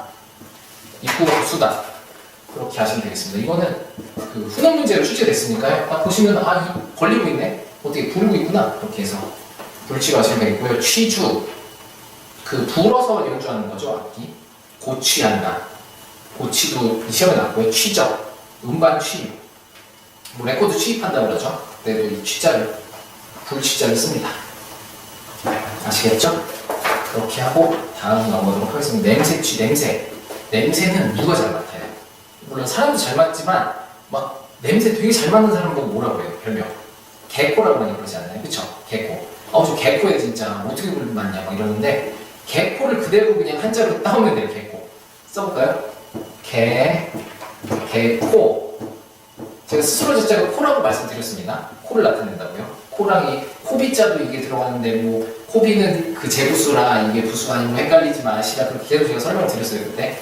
입구가 부수다. 그렇게 하시면 되겠습니다. 이거는 그 훈원 문제로 출제됐으니까요. 딱 보시면 입 벌리고 있네. 어떻게 부르고 있구나. 그렇게 해서 불치로 하시면 되겠고요. 취주. 그 불어서 연주하는 거죠. 악기. 고취한다. 고취도 이 시험에 나왔고요. 취적. 음반 취입. 뭐 레코드 취입한다고 그러죠. 그래도 이 취자를 불취자를 씁니다. 아시겠죠? 그렇게 하고 다음 넘어가도록 하겠습니다. 냄새취, 냄새. 냄새는 누가 잘 맡아요? 물론 사람도 잘 맡지만 막 냄새 되게 잘 맡는 사람 보고 뭐라고 해요? 별명. 개코라고 많이 그러지 않나요? 그쵸? 개코. 저 개코야 진짜 어떻게 불렀냐 막 이러는데 개코를 그대로 그냥 한자로 따오면 돼요. 개코 써볼까요? 개코. 제가 스스로 자체가 코라고 말씀드렸습니다. 코를 나타낸다고요. 코랑 이 코비자도 이게 들어가는데 뭐 코비는 그 제부수라 이게 부수가 아니고 헷갈리지 마시라 그렇게 계속 제가 설명을 드렸어요 그때.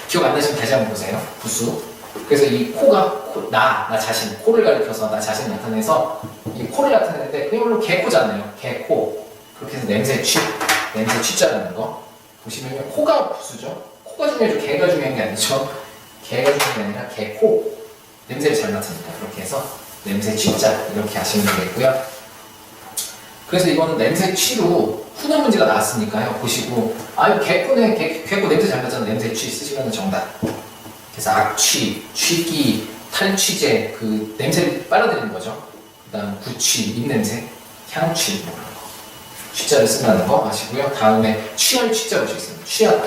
기억 안 나시면 다시 한번 보세요. 부수. 그래서 이 코가 나 자신 코를 가리켜서 나 자신을 나타내서 이 코를 나타내는데 그야말로 개코잖아요. 개코. 그렇게 해서 냄새 취자라는 거 보시면요. 코가 부수죠. 코가 중요하죠. 개가 중요한 게 아니죠. 개가 중요한 게 아니라 개코. 냄새를 잘 맡으니까 그렇게 해서 냄새 취자 이렇게 하시면 되겠고요. 그래서 이거는 냄새 취로 훈훈 문제가 나왔으니까요. 보시고 개코네 개코 냄새 잘 맡잖아. 냄새 취 쓰시면 정답. 그래서 악취, 취기, 탈취제 그 냄새를 빨아들이는 거죠. 그 다음 구취, 입냄새, 향취 뭐 그런 거. 취자를 쓴다는 거 아시고요. 다음에 취할 취자 보시겠습니다. 취하다.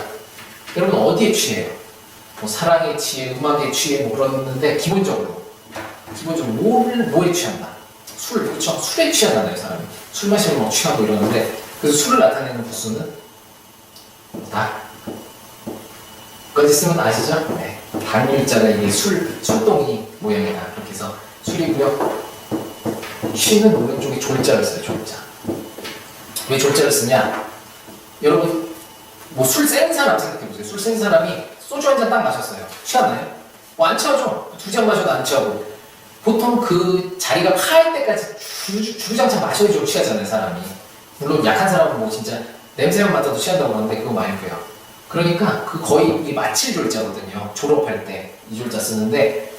여러분 어디에 취해요? 뭐 사랑에 취해, 음악에 취해 뭐 그러는데 기본적으로 뭐에 취한다? 술, 그렇죠? 술에 취하잖아요 사람이. 술 마시면 막 취하고 이러는데 그래서 술을 나타내는 부수는 다 까지 쓰면 아시죠? 네. 당일자가 이게 술동이 모양이다. 그렇게 해서 술이고요. 쉬는 오른쪽에 졸자를 써요. 졸자. 왜 졸자를 쓰냐? 여러분 뭐 술 센 사람 생각해보세요. 술 센 사람이 소주 한 잔 딱 마셨어요. 취하나요? 뭐 안 취하죠. 2잔 마셔도 안 취하고 보통 그 자리가 파할 때까지 주구장창 마셔야죠. 취하잖아요 사람이. 물론 약한 사람은 뭐 진짜 냄새만 맡아도 취한다고 하는데 그거 말고요. 그러니까 그 거의 이 마칠 졸자거든요. 졸업할 때 이 졸자 쓰는데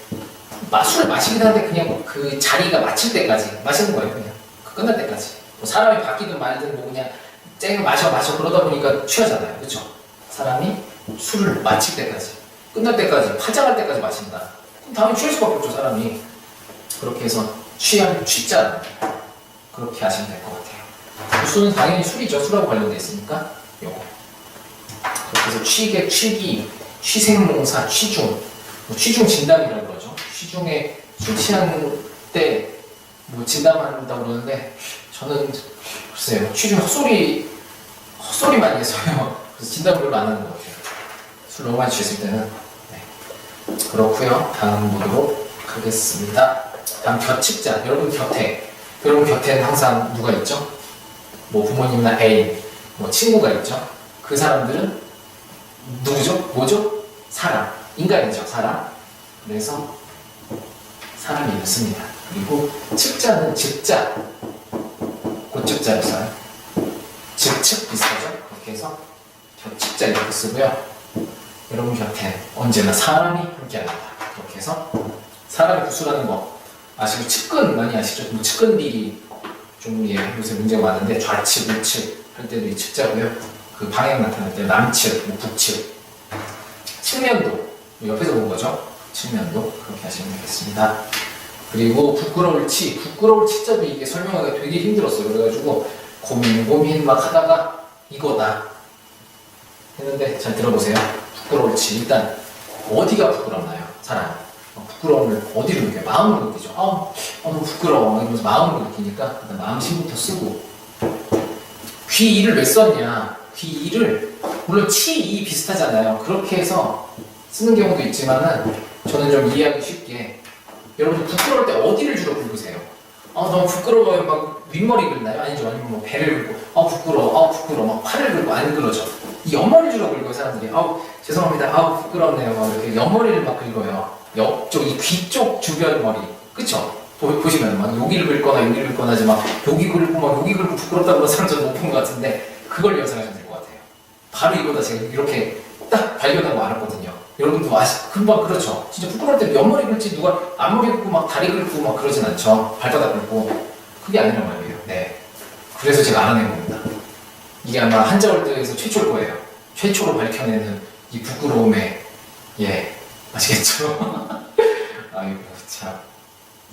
술을 마시긴 하는데 그냥 그 자리가 마칠 때까지 마시는 거예요. 그냥 그 끝날 때까지. 뭐 사람이 바뀌든 말든 뭐 그냥 쨍 마셔 그러다 보니까 취하잖아요. 그렇죠? 사람이 술을 마칠 때까지 끝날 때까지 파장할 때까지 마신다. 그럼 다음에 취할 수밖에 없죠 사람이. 그렇게 해서 취할 취자 그렇게 하시면 될 것 같아요. 술은 당연히 술이죠. 술하고 관련돼 있으니까 요거. 그렇게 해서 취객, 취기, 취생몽사, 취중 뭐 취중 진담이라고 그러죠. 취중에 술 취한 때 뭐 진담한다고 그러는데 저는 글쎄요. 취중 헛소리 많이 해서요. 그래서 진담을 별로 안 하는 것 같아요. 술 너무 많이 취했을 때는. 네. 그렇고요. 다음 보도록 하겠습니다. 다음 곁측자. 여러분 곁에는 항상 누가 있죠? 뭐 부모님이나 애인, 뭐 친구가 있죠? 그 사람들은 누구죠? 뭐죠? 사람. 인간이죠. 사람. 그래서 사람이 있습니다. 그리고 측자는 즉자. 고측자를 써요. 즉측 비슷하죠? 그렇게 해서 곁측자 이렇게 쓰고요. 여러분 곁에 언제나 사람이 함께합니다. 그렇게 해서 사람이 구수라는 거 아시고 측근 많이 아시죠? 뭐 측근비리 좀 요새 문제가 많은데 좌측, 우측 할 때도 이 측자고요. 그 방향 나타날 때 남측, 뭐 북측, 측면도 옆에서 본 거죠. 측면도 그렇게 하시면 되겠습니다. 그리고 부끄러울 치자도 이게 설명하기가 되게 힘들었어요. 그래가지고 고민 막 하다가 이거다 했는데 잘 들어보세요. 부끄러울 치 일단 어디가 부끄럽나요? 사람 부끄러움을 어디로 느껴요? 마음으로 느끼죠. 너무 부끄러워 이러면서 마음으로 느끼니까 일단 마음심부터 쓰고 귀 이를 왜 썼냐? 귀 이를 물론 치 이 비슷하잖아요. 그렇게 해서 쓰는 경우도 있지만은 저는 좀 이해하기 쉽게 여러분 부끄러울 때 어디를 주로 긁으세요? 너무 부끄러워요. 막 윗머리 긁나요? 아니죠. 아니면 뭐 배를 긁고 부끄러워 막 팔을 긁고 안 긁어져. 이 옆머리 주로 긁어요 사람들이. 죄송합니다. 부끄럽네요. 막 이렇게 옆머리를 막 긁어요. 옆쪽 이 귀 쪽 주변 머리. 그쵸? 보시면 막 여기를 긁거나 여기를 긁거나 하지 막 여기 긁고 막 여기 긁고 부끄럽다고 그런 사람 저는 못 본 것 같은데 그걸 연상하시면 될 것 같아요. 바로 이거다 제가 이렇게 딱 발견하고 알았거든요. 여러분도 금방 그렇죠. 진짜 부끄러울 때 옆머리 긁지 누가 앞머리 긁고 막 다리 긁고 막 그러진 않죠. 발바닥 긁고 그게 아니란 말이에요. 네. 그래서 제가 알아낸 겁니다. 이게 아마 한자월드에서 최초일 거예요. 최초로 밝혀내는 이 부끄러움의 아시겠죠? 아이고 참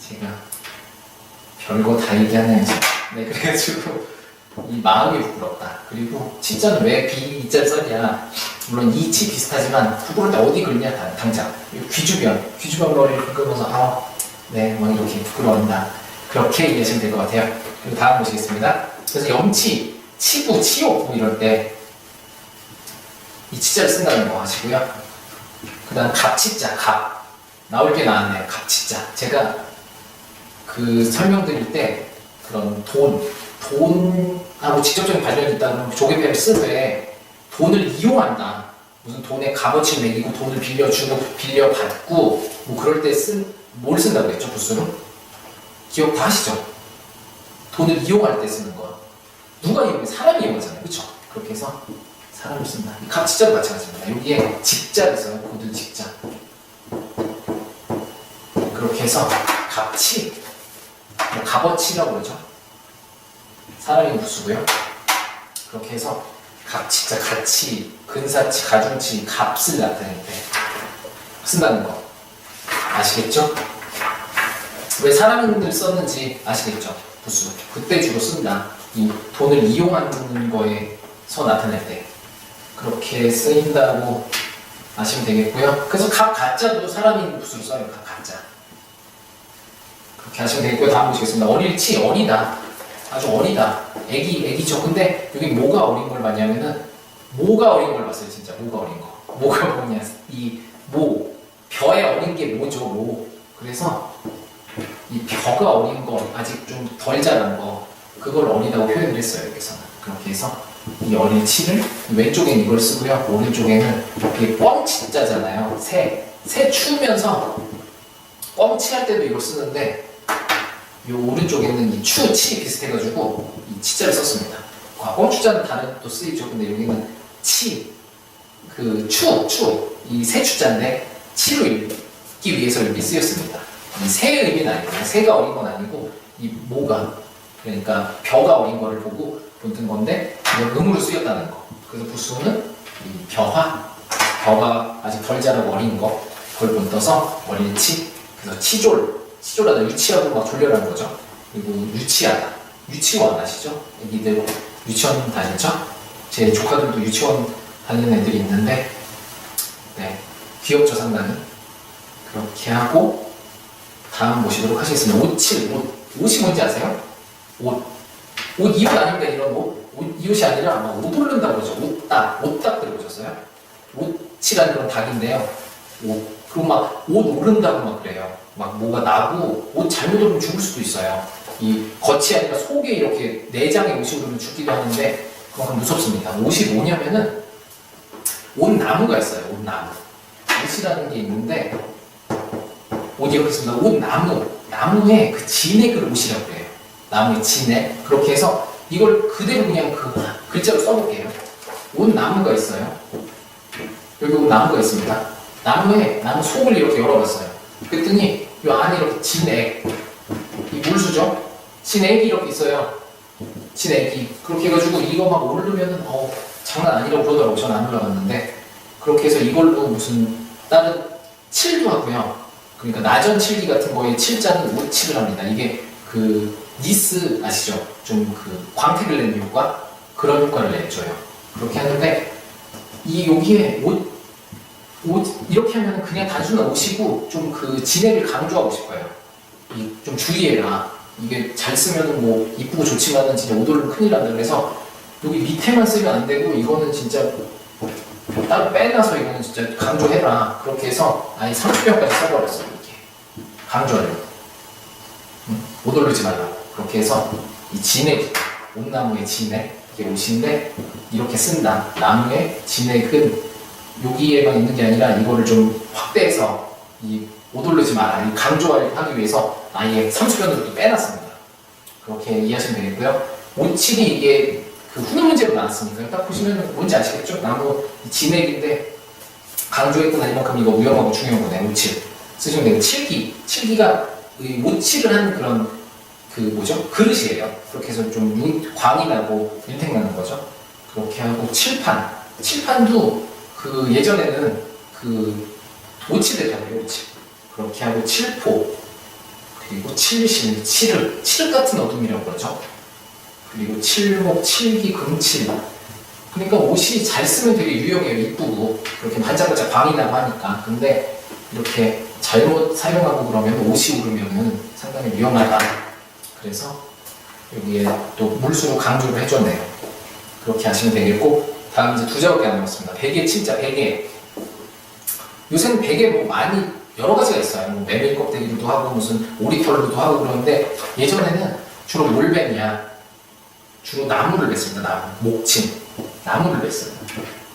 제가 별거 다 얘기하네요. 네 그래가지고 이 마음이 부끄럽다. 그리고 치자는 왜 비자를 썼냐? 물론 이 치 비슷하지만 부끄러울 때 어디 긁냐? 당장 귀 주변 머리를 긁으면서 막 이렇게 부끄러운다. 그렇게 이해하시면 될 것 같아요. 그리고 다음 보시겠습니다. 그래서 염치, 치부, 치욕 뭐 이럴 때 이 치자를 쓴다는 거 아시고요. 그 다음 갑치자, 갑. 나올 게 나왔네요. 갑치자. 제가 그 설명드릴 때 그런 돈하고 직접적인 관련이 있다는 조개뱀을 쓰되 돈을 이용한다. 무슨 돈에 값어치를 매기고 돈을 빌려주고 빌려받고 뭐 그럴 때 뭘 쓴다고 했죠? 부수는? 기억 다 하시죠? 돈을 이용할 때 쓰는 거. 누가 이용해? 사람이 이용하잖아요. 그렇죠? 그렇게 해서 사람을 쓴다. 갑치자도 마찬가지입니다. 여기에 직자를 써요. 고들 직자. 그렇게 해서 갑치, 뭐 값어치라고 그러죠. 사람이 부수고요. 그렇게 해서 갑치자, 가치, 근사치, 가중치, 값을 나타낼 때 쓴다는 거 아시겠죠? 왜 사람들 썼는지 아시겠죠? 부수. 그때 주로 쓴다. 이 돈을 이용하는 거에서 나타낼 때 그렇게 쓰인다고 아시면 되겠고요. 그래서 갑, 가짜도 사람인 부수로 써요. 갑, 가짜. 그렇게 하시면 되겠고요. 다음 보시겠습니다. 어릴치, 어리다. 아주 어리다. 애기죠. 근데 여기 뭐가 어린 걸 봤냐면은 뭐가 어린 걸 봤어요. 진짜 뭐가 어린 거. 뭐가 뭐냐. 벼에 어린 게 뭐죠. 뭐. 그래서 이 벼가 어린 거, 아직 좀 덜 자란 거, 그걸 어리다고 표현을 했어요. 여기서는. 그렇게 해서 이 어릴치를 왼쪽엔 이걸 쓰고요. 오른쪽에는 이게 뻥치자잖아요. 새 추우면서 뻥치할 때도 이걸 쓰는데 이 오른쪽에는 이 치 비슷해가지고 이 치자를 썼습니다. 뻥추자는 다른 또 쓰이죠. 근데 여기는 이 새 추자인데 치로 읽기 위해서 이렇게 쓰였습니다. 이 새의 의미는 아니고요. 새가 어린 건 아니고 이 모가, 그러니까 벼가 어린 거를 보고 본뜬 건데 이건 음으로 쓰였다는 거. 그래서 부수는 이 벼가 아직 덜 자라고 어린 거, 그걸 본떠서 어릴치. 그래서 치졸하다, 유치하고 막 졸려라는 거죠. 그리고 유치하다, 유치원 아시죠? 애기들 유치원 다니죠? 제 조카들도 유치원 다니는 애들이 있는데, 네, 귀엽죠 상당히. 그렇게 하고 다음 보시도록 하시겠습니다. 옷이 뭔지 아세요? 옷 이옷 아닙니다. 이런 이옷이 아니라 아마 옷 오른다고 그러죠. 옷딱 들어보셨어요? 옷이라는 그런 닭인데요. 그리고 막 옷 오른다고 막 그래요. 막 뭐가 나고 옷 잘못 오르면 죽을 수도 있어요. 이 겉이 아니라 속에 이렇게 내장에 옷이 오르면 죽기도 하는데 그만큼 무섭습니다. 옷이 뭐냐면은 옷나무가 있어요. 옷이라는 게 있는데 옷 이렇게 있습니다. 나무에 그 진액을 옷이라고 그래요. 나무의 진액. 그렇게 해서 이걸 그대로 그냥 그 글자로 써볼게요. 옷나무가 있어요. 여기 옷나무가 있습니다. 나무 속을 이렇게 열어봤어요. 그랬더니 이 안에 이렇게 진액, 이 물수죠? 진액이 이렇게 있어요. 진액이. 그렇게 해가지고 이거 막 오르면은 장난 아니라고 그러더라고요. 저는 안 올라갔는데. 그렇게 해서 이걸로 무슨 다른 칠도 하고요. 그러니까 나전 칠기 같은 거에 칠자는 옷칠을 합니다. 이게 그 니스 아시죠? 좀 그 광택을 내는 효과? 그런 효과를 내줘요. 그렇게 하는데 여기에 옷 이렇게 하면 그냥 단순한 옷이고 좀 그 진액을 강조하고 싶어요. 좀 주의해라. 이게 잘 쓰면은 뭐 이쁘고 좋지만은 진짜 옷 오르면 큰일 난다. 그래서 여기 밑에만 쓰면 안 되고 이거는 진짜 따로 빼놔서 이거는 진짜 강조해라. 그렇게 해서 아예 30병까지 써버렸어요. 이렇게 강조하려고. 옷 오르지 말라고. 그렇게 해서 이 진액, 옷나무의 진액, 이게 옷인데 이렇게 쓴다. 나무의 진액은 여기에만 있는 게 아니라 이거를 좀 확대해서 이 옷 오르지 마라. 강조하기 위해서 아예 30병을 또 빼놨습니다. 그렇게 이해하시면 되겠고요. 옷칠이 이게 그 훈훈 문제로 나왔으니까 딱 보시면 뭔지 아시겠죠? 나무 진액인데 강조했구나. 이만큼 이거 위험하고 중요한 거네. 옷칠 쓰시면 되고 칠기가 옷칠을 하는 그런 그 뭐죠? 그릇이에요. 그렇게 해서 좀 광이 나고 윤택 나는 거죠. 그렇게 하고 칠판도 그 예전에는 그 오칠했잖아요. 오칠. 그렇게 하고 칠포, 그리고 칠실, 칠흑 같은 어둠이라고 그러죠. 그리고 칠목, 칠기, 금칠. 그러니까 옷이 잘 쓰면 되게 유용해요. 이쁘고 그렇게 반짝반짝 광이 나고 하니까. 근데 이렇게 잘못 사용하고 그러면 옷이 오르면은 상당히 위험하다. 그래서 여기에 또 물수로 강조를 해줬네요. 그렇게 하시면 되겠고, 다음 이제 두 자밖에 안 남았습니다. 베개, 침자, 베개. 요새는 베개 뭐 많이 여러 가지가 있어요. 뭐 메밀 껍데기로도 하고 무슨 오리털로도 하고 그러는데, 예전에는 주로 뭘 뺐냐? 주로 나무를 뺐습니다. 나무, 목침, 나무를 뺐어요.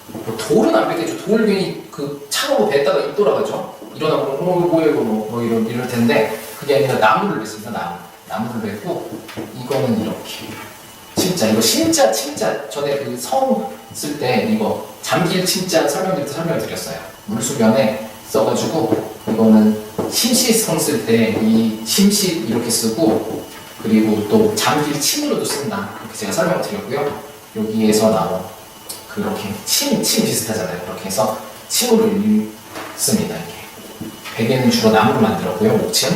뭐 돌은 안 뺐겠죠. 돌 괜히 그 창으로 뱉다가 입 돌아가죠. 일어나면 뭐야 이거 뭐 이럴 텐데, 그게 아니라 나무를 뺐습니다. 나무를 뺐고, 이거는 이렇게. 침자, 이거 침자 전에 그 성 쓸 때 이거 잠길 침자 설명드릴 때 설명드렸어요. 물수변에 써가지고, 이거는 심시성 쓸 때 이 심시 이렇게 쓰고, 그리고 또 잠길 침으로도 쓴다. 그렇게 제가 설명드렸고요. 여기에서 나온 그렇게 침 비슷하잖아요. 그렇게 해서 침으로 읽습니다. 이렇게. 베개는 주로 나무로 만들었고요. 목침.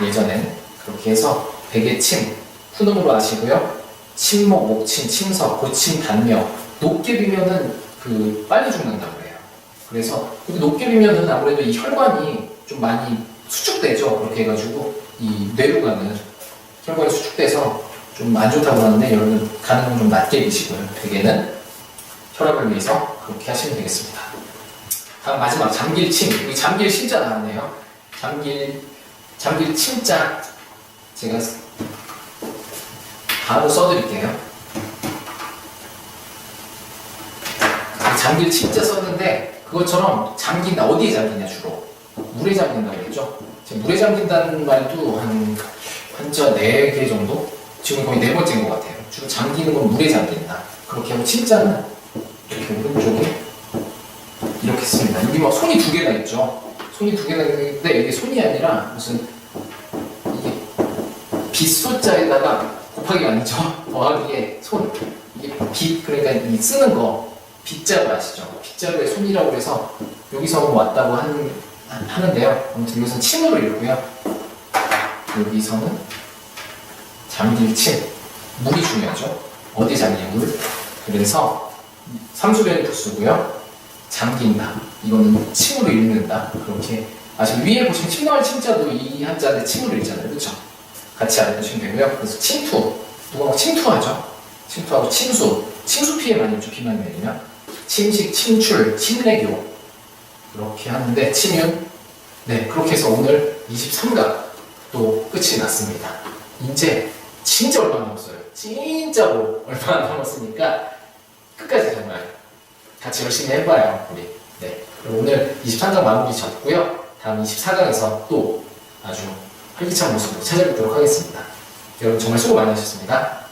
예전에는 그렇게 해서 베개, 침, 훈음으로 하시고요. 침목, 목침, 침석, 고침, 단며. 높게 비면은 그 빨리 죽는다고 해요. 그래서 높게 비면은 아무래도 이 혈관이 좀 많이 수축되죠. 그렇게 해가지고 이 뇌로 가는 혈관이 수축돼서 좀 안 좋다고 하는데, 여러분 가능한 좀 낮게 비시고요. 베개는 혈압을 위해서 그렇게 하시면 되겠습니다. 다음 마지막 잠길 침. 여기 잠길 침자 나왔네요. 잠길 침자 제가 바로 써드릴게요. 잠길 침자 썼는데, 그것처럼 잠긴다. 어디에 잠기냐? 주로 물에 잠긴다고 했죠. 지금 물에 잠긴다는 말도 한자 4개 정도? 지금 거의 4번째인 것 같아요. 주로 잠기는 건 물에 잠긴다. 그렇게 하고 침자는 이렇게 오른쪽에 이렇게 씁니다. 여기 막 손이 2개가 있죠. 손이 2개가 있는데, 이게 손이 아니라 무슨 이게 빗소자에다가 곱하기가 아니죠. 더하기에 손. 이게 빗, 그러니까 이 쓰는 거 빗자루 아시죠? 빗자루의 손이라고 해서 여기서 왔다고 하는데요. 아무튼 이것은 침으로 읽고요. 여기서는 잠길 침. 물이 중요하죠. 어디 잠길 물? 그래서 삼수변이 부수고요. 잠긴다. 이거는 침으로 읽는다. 그렇게 아시고, 위에 보시면 침 나올 침자도 이 한자인데 침으로 읽잖아요. 그렇죠? 같이 알아두시면 되고요. 그래서 침투. 누가 막 침투하죠? 침투하고 침수. 침수 피해 많이 있죠. 비만 내리면. 침식, 침출, 침례교. 그렇게 하는데, 침윤. 네, 그렇게 해서 오늘 23강 또 끝이 났습니다. 이제 진짜 얼마 남았어요. 진짜로 얼마 남았으니까 끝까지 정말 같이 열심히 해봐요, 우리. 네. 그럼 오늘 23강 마무리 졌고요. 다음 24강에서 또 아주 활기찬 모습으로 찾아뵙도록 하겠습니다. 여러분 정말 수고 많이 하셨습니다.